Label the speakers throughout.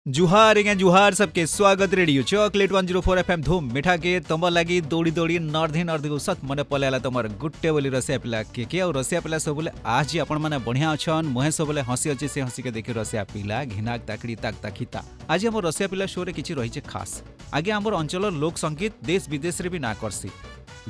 Speaker 1: जुहार आज्ञा जुहार सबके स्वागत रेडियो चॉकलेट 104 एफएम धूम मिठा के तुम लगी दौड़ी दौड़ी नर्धी नर्धी उसत मन पलाला तुम गुट्टे बोली रसिया पिला के और रसिया पिला सब बोले आज आपण मैंने बढ़िया अच्छन मुहे सब बोले हसी अच्छे से हसी के देखी रसिया पिला घिनाक ताकड़ी ताक ताकिता आज आम रसिया पिला शो रे किछि रही खास आगे आम अंचल लोक संगीत देश विदेश रे भी ना करसी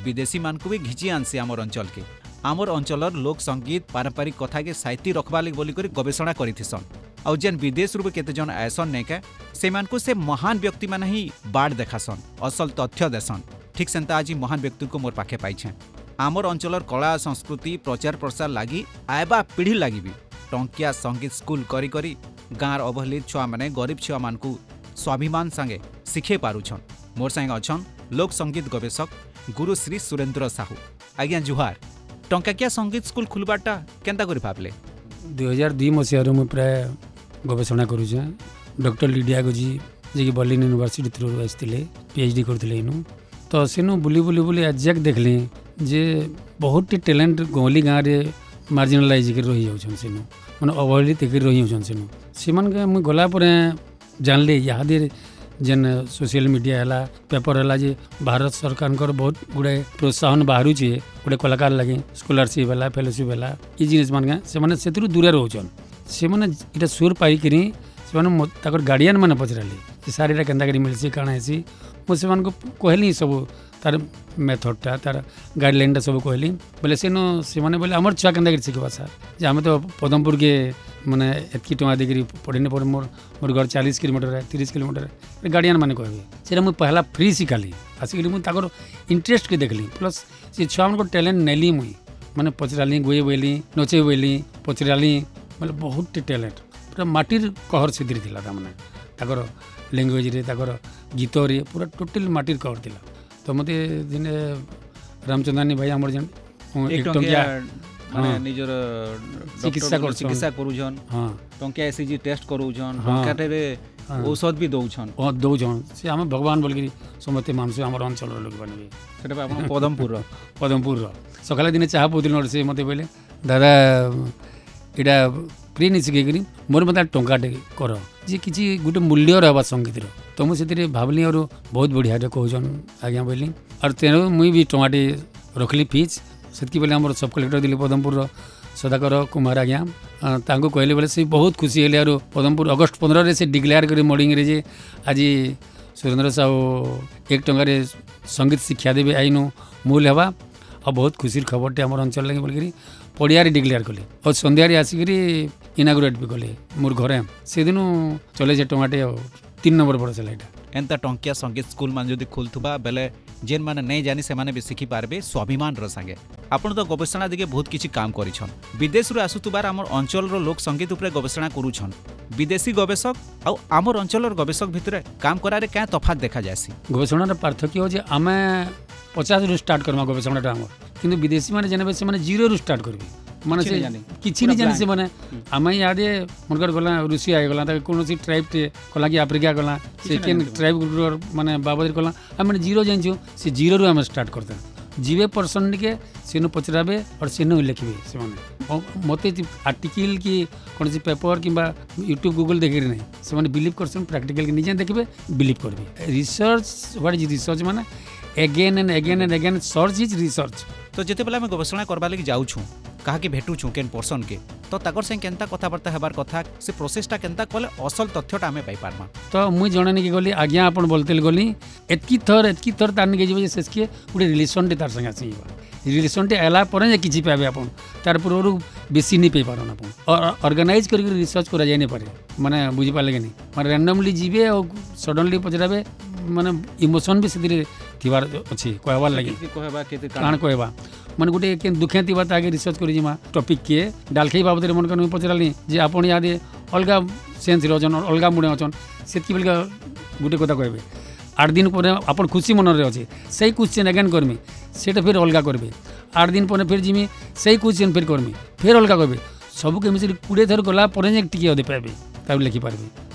Speaker 1: विदेशी मान को भी घिची आनसी आम अंचल के आमर अंचल लोक संगीत पारंपरिक कथा के साहित्य रखवा लगी बोली गवेषणा करिथिसन आउ जेन विदेश रू केते जन आयसन नेके सेमानकु से महान व्यक्ति मान ही बाढ़ देखासन असल तथ्य देसन ठीक सेंता आज महान व्यक्ति को मोर पाखे पाइछे आमर अंचलर कला संस्कृति प्रचार प्रसार लागी आयबा पीढ़ी लागी भी टंकिया संगीत स्कूल करी करी गाँर अवहेलित छुआ माने गरीब छुआ मानकु स्वाभिमान संगे शिखे पारुछन मोर संगे अछन लोक संगीत गवेषक गुरु श्री सुरेंद्र साहू आज्ञा जुहार टंकाकिया संगीत स्कूल खुलबाटा केंता करि भाबले
Speaker 2: 2002 मसीह मुझे प्राय गवेषणा करुचे डॉक्टर लिडिया गोजी जे कि बर्लिन यूनिवर्सिटी थ्रू आसते पीएचडी करते इनू तो सेनु बुली बुली बुली एजाक देखली जे बहुत टैलेंट गौली गाँव में मार्जिनालाइज कर रही जाऊँ सेनु मैंने अवहेलित कर रही जाऊँ सेनु से मुझे गलापर जानली यहाँ जेन सोशल मीडिया है पेपर है जे भारत सरकार बहुत गुड़े प्रोत्साहन बाहर गोटे कलाकार लगे स्कॉलरशिप है फेलोशिप है ये जिनिस मान से दूर रोचन से मैंने सुर पाइक गार्डियन मैंने पचराली सार यहाँ केन्ता मिलसी काण है मुझे कहली सब तार मेथडटा तार गाइडलाइनटा सब कहली बोले से बोले आमर छुआ केन्ता शिखा सार जे आम तो पदमपुर के माने एतकी टଙ୍କା देकरी पढ़ने पर मोर घर 40 किलोमीटर है 30 किलोमीटर है गार्डियन मैंने कहबे से मुझे पहला फ्री शिखाली आसिक मुझे इंटरेस्ट के देखली प्लस से छुआ मान टैलेंट नेली मुई मैंने पचराली गोए बोली नचे बोली पचराली मतलब बहुत टैलेंट पूरा माटिर कहर से था मैंने लैंग्वेज गीत रे पूरा टोटल माटिर कहर थी तो मत दिने रामचंद्रानी भाई आमर जन
Speaker 1: एक टंकिया माने निजर चिकित्सा करूछन टंकिया एसीजी टेस्ट करूछन टंकाटे रे औषध भी दउछन
Speaker 2: से हम भगवान बोल के समते मानसु हमर अंचल लोग बनबे
Speaker 1: सेटा आपण पदमपुर रो
Speaker 2: सकाले दिने चाह पोदिन से मते बोले दादा एटा फ्री नहीं शिखेकरी मोर मतलब टंकाटे कर जे किसी गोटे मूल्य रहा संगीत तो मुझे भावली और बहुत बढ़िया कहन आज्ञा बोली और तेणु मुई भी टमाटे रखली फीस से बोले आम सब कलेक्टर दिल्ली पदमपुर सदाकर कुमार आज्ञा कहले बोले से बहुत खुशी हेले और पदमपुर अगस्ट 15 से डिक्लेयर कर मॉर्निंग रे जे आज सुरेंद्र साहू 1 टंकार संगीत शिक्षा देवे आईनु मूल हवा और बहुत खुशी खबरटे आम अंचल लगे बोलिक पड़िया डिक्लेयर कले और संध्यारे आसिक इनागुरेट भी कले मोर घरे से दिन चले से टमाटे 3 नंबर पड़ चला
Speaker 1: एंता टंकिया संगीत स्कूल मान जदि खोलथुबा बेले जेन माने नहीं जानी से माने भी शिखी पारबे स्वाभिमान रो संगे आपण तो गवेषणा दिगे बहुत किछि काम करिछन विदेश रो आसुतुबार हमर अंचल रो लोक संगीत ऊपर गवेषणा करूछन विदेशी गवेषक आ हमर अंचल रो गवेषक भितरे काम करारे क्या तफात देखा जायसी
Speaker 2: गवेषणा पार्थक्य हो जे आमे 50 रु स्टार्ट करमा गवेषणाटा हमर किंतु विदेशी माने जेनेबे से माने 0 रु स्टार्ट करबे माने से किछि नहीं जानि से माने आमे यादे मनकर गला रूसी आइ गला कोनोसी ट्राइब टे कला कि अफ्रीका गला सेकेंड ट्राइब माने बाबद कला हम 0 जानछु से 0 रु हम स्टार्ट करते जीवे पर्सन के सेनु पचराबे और सेनु लिखबे से माने मते आर्टिकल की कोनसी पेपर किबा यूट्यूब गूगल देखिर नहीं से माने बिलीव करसन प्रैक्टिकल के निजे देखबे बिलीव करबे रिसर्च व्हाट इज रिसर्च माने again and again search is research
Speaker 1: तो जेते बेला मैं गवेषणा करबा लागि जाउ छु कहा के भेटू छु केन पर्सन के तो ताकर से केनता कथाबार्ता हेबार कथा से प्रोसेसटा केनता कले असल तथ्यटा हमें पाई पारमा
Speaker 2: तो मुई जणने की गली आज्ञा आपण बोलतेल गली एतकी थर तान के जेबे से के गुडे रिलेशन टे तार संगे आसीबा रिलेशन टे आला पर किछि पाबे आपण तार पूर्व बेसी नहीं पे पारन आपण और ऑर्गेनाइज करके रिसर्च करा जाय नहीं पारे माने बुझी पाले नहीं माने रैंडमली जीवे और सडनली पचराबे माने इमोशन भी से थिबार अछि कहबार लागि
Speaker 1: कहबा केते
Speaker 2: कान कहबा मन गोटे के दुखे थी आगे रिसर्च कर टॉपिक के डालखे बाबद मन कर पचराली जे आपण याद अलग सेन्स रचन अलग मुड़े अचन से गोटे कथा कहबे 8 दिन पर आप खुशी मन रे अच्छे से क्वेश्चन अगेन करमी से फिर अलग करेंगे 8 दिन पर फिर जिमी से क्वेश्चन फिर करमी फिर अलग कहबे सब के मिश्र 20 थर गला टी अदे पाबे तब लिखिपारे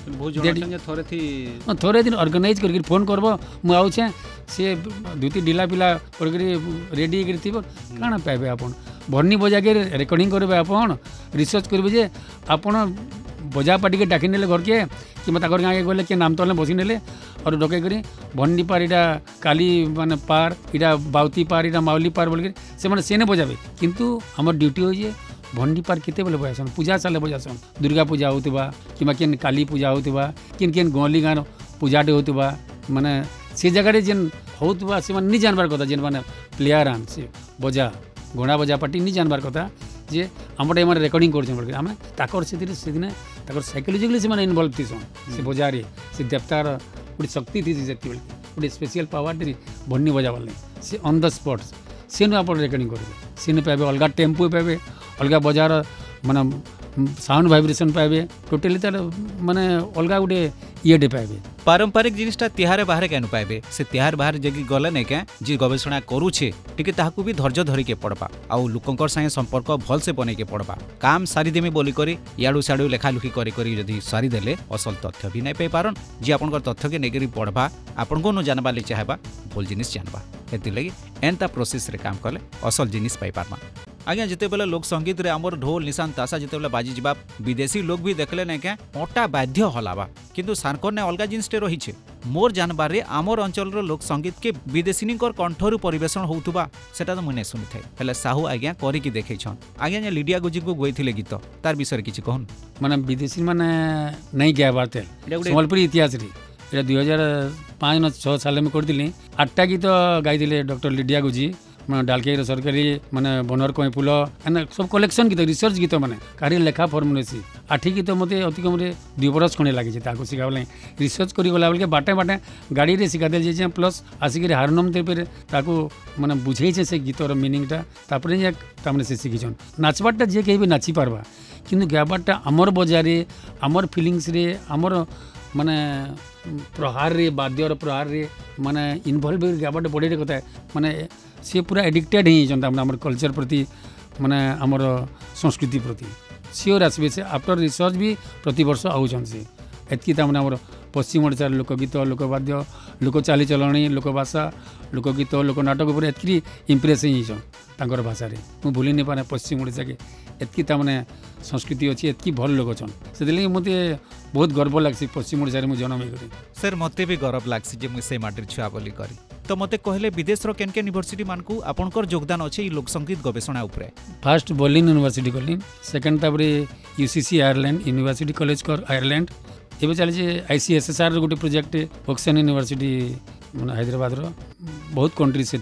Speaker 2: थोड़े दिन ऑर्गेनाइज करके फोन करब मुझे सी धुती ढिला पिला रेडी काण पाइबे आप भरनी बजा के रेकर्डिंग करेंगे आप रिसर्च करेंगे जे आप बजा पार्टी के डाकी नेले घर के कि घर गाँव के गले किए नाम तले बसी नेले और डके करी भंडी पार इटा काली माने पार इटा बाउती पार इटा माउली पार बोल से मैंने सेने बजाबे किंतु हमर ड्यूटी हो जे भंडी पार केते बेले बजासन पूजा साले बजासन दुर्गा पूजा होतबा कि केन काली पूजा होतबा किन किन गली गाँव पूजाटे होतबा माने से जगह जेन होतबा से नहीं जानबार कथा जेन माने प्लेयर आन से बजा घोड़ा बजा पार्टी नहीं जानबार कथा जे आमटे एम रेकर्डिंग कर आम ताकर से दिन साइकोलोजिकली से इनवल्व थी से बजारे से देवतार गोटे शक्ति थी से गोटे स्पेशल पावर थी भंडी बजाबार से ऑन द स्पॉट से आप रेकर्डिंग करेंगे सी पाइबे अलग टेम्पो पाइबे अलग बजार माने साउंड भाइब्रेशन पाइबे टोटाली तार माने अलग गोटे ये पाइबे
Speaker 1: पारंपरिक जिनिसटा तिहारे बाहर केन पाइबे से तिहार बाहर जगि गले नै के जी गवेषणा करूछे टिके ताहाकू भी धैर्य धरि के पड़बा आउ लोकंकर संगे संपर्क भल से बने के पड़बा काम सारी देमी बोली करी याडू साडू लेखा लुखी करी करी जदी सारी देले असल तथ्य भी नै पे पारन जी आपनकर तथ्य के नेगरी पढ़बा आपन को न जानबा ले चाहबा भूल जिनिस जानबा एति लगी एंता प्रोसेस रे काम करले असल जिनिस पाई पारमा आज्ञा जिते बेले लोक संगीत रे हमर ढोल निशान तासा जिते बेले बाजी जिबा विदेशी लोग भी देखले नै के पटा बाध्य हलाबा किंतु सारकर ने अलगा जिनिसटे रहिछे मोर जानबार रे आमर अंचल रो लोक संगीत के विदेशीनीकर कंठरु परिवेषण होउतबा सेटा तो मुने सुनि थाए हेले साहू आज्ञा करी की देखै छन आज्ञा ने लिडिया गुजी को गइथिले गीत तार विषय किछि कहन
Speaker 2: माने विदेशी माने नहीं गया बात है संबलपुरी इतिहास रे एटा 2005 न 6 साल में करदिली 8टा गीत गाइथिले डॉक्टर लिडिया गुजी डालके सरकारी माने बनर कई फूल सब कलेक्शन गीत रिसर्च गीत माने कारी लेखा फॉर्म सी 8 गीत मत अति कम 2 बरस खंडे लगी शिखा रिसर्च कर गला बेल बाटे बाटे गाड़ी रे शिखा दे प्लस आसिक हारमोनियम तेरे माने बुझे से गीतर मिनिंगटा तापर से शिखीछन नाचबारटा जे कहीं भी नाची पार्बा किंतु गाबारटा आमर बजारे आमर फिलिंग्स रे आमर माने प्रहार रे बाद्यर प्रहार रे माने इनवल्व गाबारटा बड़े कथा माने सी पूरा एडिक्टेड ही कल्चर प्रति माने आमर संस्कृति प्रति सियोर आसबे से आफ्टर रिसर्च भी प्रति वर्ष आउछन से एतकी तामने आमर पश्चिम ओडिसा लोकगीत लोकवाद्य लोक चालीचलणी लोकभाषा लोकगीत लोकनाटक उपर एतकी इम्प्रेस होइछन तांकर भाषा रे मु भूली नहीं पाने पश्चिम ओडिसा के एतकी तामने संस्कृति अच्छी एतकी भल लोक छन से दिले मते बहुत गर्व लागसी पश्चिम ओडिसा रे मु जन्म हे करी
Speaker 1: सर मते भी गर्व लागसी जे मु से माटिर छुआ बोली करी तो मते कहले विदेश रो केन केन यूनिवर्सिटी मानकू आपनकर योगदान अछि ई लोक संगीत गवेषणा उपरे
Speaker 2: फर्स्ट बर्लिन यूनिवर्सिटी कली सेकंड ताबरे यूसीसी आयरलैंड यूनिवर्सिटी कॉलेज कर आयरलैंड एबे चली आईसीएसएसआर गोटे प्रोजेक्ट ऑक्सन यूनिवर्सिटी हैदराबाद रो बहुत कंट्री से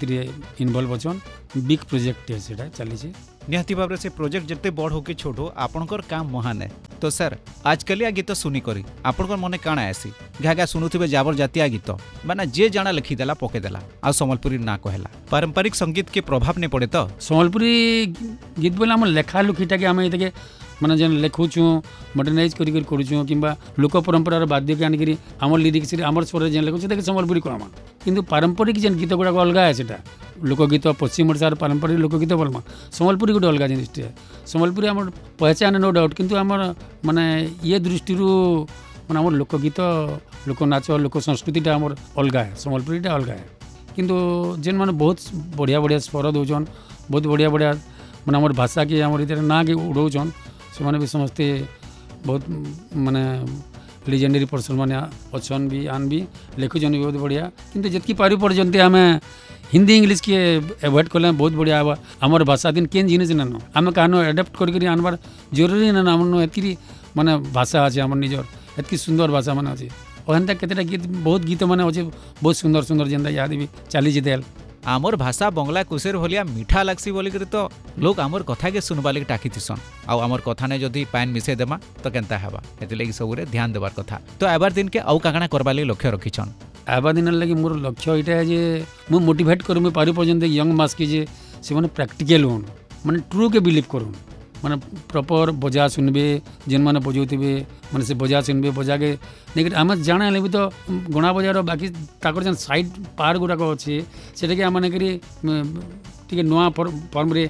Speaker 2: इनवॉल्व अछन बिग प्रोजेक्ट है सेटा चली
Speaker 1: निहाती भाव से प्रोजेक्ट जिते बड़ हो कि छोट हो आपनकर काम महान है तो सर आजकल गीत सुनी करी आपनकर मने काଣା आसी घाघा सुनुथिबे जाबर जातिया गीत माने जे जाना लिखिदेला पकेदेला आ संबलपुरी ना कहला पारंपरिक संगीत के प्रभाव नहीं पड़े तो
Speaker 2: संबलपुरी गीत बोले आम लेखा लुखीटा के आम ये माने जेन लिखुचु मॉडर्नाइज करी करूँ कि लोक परंपरार बाद्य के आनिक आम लिरिक्स आमर स्वर जेन लिखुचे देखिए संबलपुरी कहमा किंतु पारंपरिक जेन गीत गुड़ाक अलग है सेटा लोकगीत पश्चिम ओडिशार पारंपरिक लोकगीत बोलमा संबलपुरी गोटे अलग जिनिस संबलपुरी आम पहचान नो डाउट किंतु आमर माने ये दृष्टि माने आम लोकगीत लोकनाच लोक संस्कृतिटा आमर अलग है संबलपुरीटा अलग है किंतु जेन माने बहुत बढ़िया बढ़िया स्वर दौन बहुत बढ़िया बढ़िया माने आमर भाषा के आमर इधर ना के उड़ौन से माने भी समस्ते बहुत माने लेजेंडरी पर्सन माने अच्छन भी आन भी लिखुचन भी बहुत बढ़िया किंतु जितकी पारि पर्यंत आम हिंदी इंग्लिश के एवॉइड कले बहुत बढ़िया हवा आमर भाषा दिन केन जिनिस नानो आम कहनो एडाप्ट करके आनबार जरूरी ना आम एतकी माने भाषा अच्छे आम निजर एतकी सुंदर भाषा माने अच्छे ओहनता केतेटा गीत बहुत गीत माने अच्छे बहुत सुंदर सुंदर जेनता याद भी चली जितेल
Speaker 1: आमर भाषा बंगला कुशेर भलिया मीठा लागसी बोलिक तो लोग आमर कथा के सुनबा लगे टाकी थिसन आउ आमर कथा ने जदि पान मिसे देमा तो केनता हेबा एति लगी सबरे ध्यान देबार कथा तो एबार दिन के आउ काकणा करबा लगे लक्ष्य रखिछन
Speaker 2: एबार दिन लगी मोर लक्ष्य इटा है जे मु मोटिवेट करू पारि पर्यंत यंग मास के जे से माने प्रैक्टिकल होन माने ट्रू के बिलीव करूँ माने प्रॉपर बजा सुनबे जेन माने बजाउथिबे माने से बजा सुनबे बजा के लेकिन आम जाना भी तो गणा बजार बाकी ताकर जेन साइड पार्ट गुड़ाक अच्छे सेटा के आम टे नुआ फर्म रे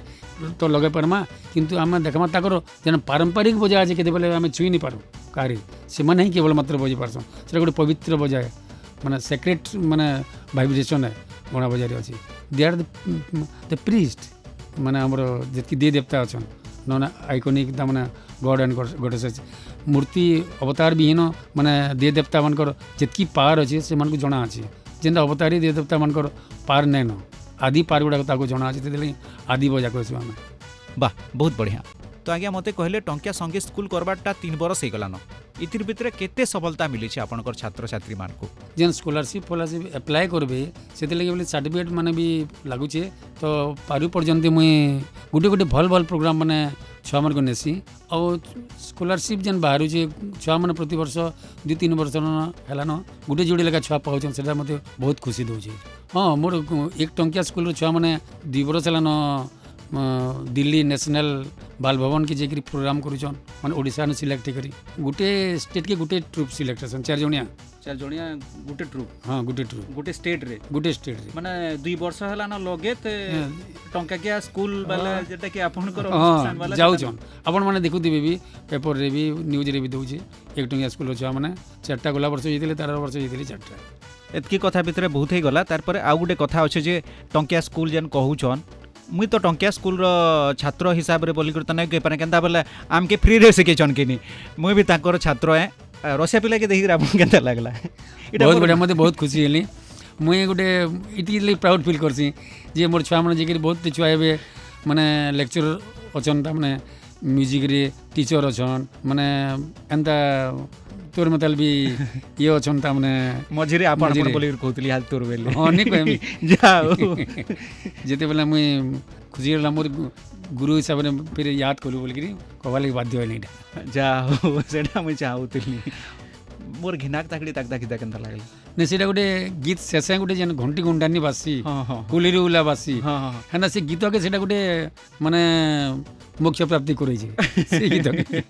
Speaker 2: तो लगे पार्मा किंतु आम देखमा ताकर जेन पारंपरिक बजा अच्छे केते बेले आम छुई नहीं पारू कारी से माने ही केवल मात्र बजी पारसन सेटा गोटे पवित्र बजा है माने सेक्रेट माने वाइब्रेशन है गणा बजार अच्छी दे आर द प्रीस्ट माने हमर जेतकी दे देवता अछन नन आइकनिक माने गॉड एंड गॉडेसेस मूर्ति अवतार विहीन माने दे देवता मानकर जितकी पार अच्छे से मन को जना अच्छे जेनता अवतारी दे देवता मानकर पार नहीं न आदि पार गुड़ाक जना अच्छे आदि बजा कहूँ आम
Speaker 1: वाह बहुत बढ़िया। तो आज्ञा मते कहले टंकिया संगीत स्कूल करबाटा 3 बरस हो गलान इतिर भितर केते सफलता मिली आपनकर छात्र छात्री मान को
Speaker 2: जेन स्कॉलरशिप अप्लाई करबे से बोले सर्टिफिकेट माने भी लगुचे तो पारु पर्यंत मुई गोटे गोटे भल भल प्रोग्राम माने छुआ मन को नेसी और स्कॉलरशिप जेन बाहर छुआ मैंने प्रति वर्ष 2-3 वर्ष है गोटे जोड़े लेखा छुआ पाँच से मत बहुत खुशी दूचे। हाँ मोर एक टंकिया स्कूल छुआ मैंने 2 वर्ष है दिल्ली नेशनल बाल भवन के जेकरी प्रोग्राम करुछन माने ओडिशा ने सिलेक्ट करी गोटे स्टेट के गोटे ट्रुप सिलेक्टेशन 4 जणिया गोटे ट्रुप। हाँ गोटे ट्रुप गोटे स्टेट रे
Speaker 1: माने 2 वर्ष हला न लगे ते टंका के स्कूल वाला जेटा कि आपन कर
Speaker 2: अनुष्ठान वाला जाउछन आपन माने देखुथिबे भी पेपर रे भी न्यूज रे भी दउछे एक टंकिया स्कूल छुआ माने 4टा गोला वर्ष जेतिले 13 वर्ष जेतिले 4टा
Speaker 1: एतकी कथा भितर बहुत ही गला तार पर आ गोटे कथा अछि जे टंकिया स्कूल जेन कहूछन मुई तो टंकिया स्कूल रो छात्र हिसाब रे बोली करता नहीं कह पारे केनता बोले आमके फ्री रे सिखे चनकिनी मुई भी ताकर छात्र है रसिया पिला के देखि आपन केनता लागला
Speaker 2: बहुत बढ़िया मते बहुत खुशी हेली मुई गोटे इटली प्राउड फील करसी जे मोर छुआ मन जेकि बहुत छुआ हेबे माने लेक्चर अछन ता माने म्यूजिक रे टीचर अछन माने एंता तोर मतलब भी ये अछन ता माने
Speaker 1: मझिरे आपन बोली कहतली हाल तोर बेले
Speaker 2: हां नहीं कहमी
Speaker 1: जाओ
Speaker 2: जेते बेला मुई खुशी होला मोर गुरु हिसाब रे फिर याद करू बोल करी कहवाले बाध्य होइनी
Speaker 1: जाओ सेटा मुई चाहूतली मोर घिनाक ताकड़ी ताक ताकि केनता लागला
Speaker 2: ने सेटा गोटे गीत शेषे गोटे जेन घंटी घंटानी बासी कुलीरी उला बासी है ना से गीत के सेटा गोटे माने मोक्ष प्राप्ति करे छे से गीत के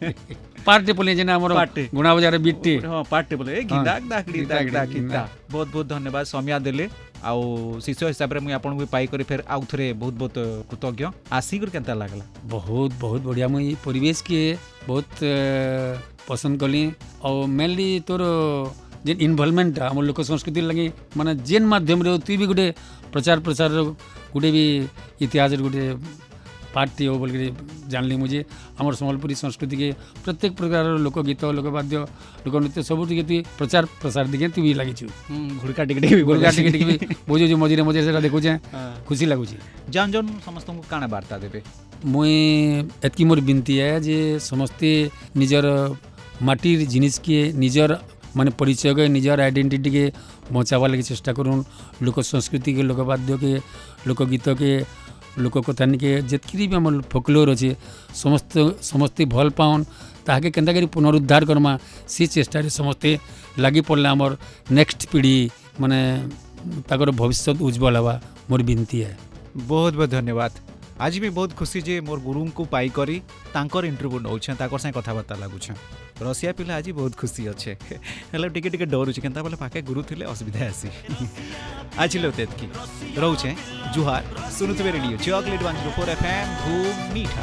Speaker 2: पार्ट बोले जेना हमर गुणा बजार बिट्टी
Speaker 1: हां पार्ट बोले घिनाक ताकड़ी ताक ताकिता बहुत बहुत धन्यवाद समय देले आउ शिष्य हिसाब रे मुई आपन को पाई करी फिर आउ थरे बहुत बहुत कृतज्ञ आसी कर केनता लागला
Speaker 2: बहुत बहुत बढ़िया मुई परिवेश के बहुत पसंद कली और मेनली तोर जेन इन्वॉल्वमेंट आम लोक संस्कृति लगे माने जेन माध्यम रे तु भी गोटे प्रचार प्रसार गोटे भी इतिहास गोटे पार्ट हो बोल जानली मुझे आमर सम्बलपुरी संस्कृति के प्रत्येक प्रकार लोकगीत लोकवाद्य लोकनृत्य सब तु प्रचार प्रसार दिखे तु भी लगी
Speaker 1: घुड़का टिकट
Speaker 2: भी बुझे जो मझे मझे से देखुचे खुशी लगुच
Speaker 1: जान जान समस्त को काना वार्ता देबे
Speaker 2: मुई एतकी मोर बिनती है जे समस्ते निजर माटिर जिनिस के निजर माने परिचय के निजर आइडेंटिटी के बचावा लगे चेष्टा करूँ लोक संस्कृति के लोकवाद्य के लोकगीत के लोककथानी के जितकी भी आम फोकलोर अच्छे समस्ते भल पाउन ताके केनता करी पुनरुद्धार करमा से चेष्टा समस्ते लगी पड़े आमर नेक्स्ट पीढ़ी माने ताकर भविष्य उज्जवल हवा मोर बिनती है।
Speaker 1: बहुत बहुत धन्यवाद। आज भी बहुत खुशी जे मोर गुरु को पाई करी तांकर इंटरव्यू नौछे ताकर से कथबार्ता लगुछे रसिया पिला आज बहुत खुशी अच्छे हेल्ला टिके टिके डरुचे केनता बोले पाके गुरु थिले असुविधा आसी आज लो तेतकी रहउछे जुहार सुनुतबे रेडियो चॉकलेट 104 FM धूम मीठा।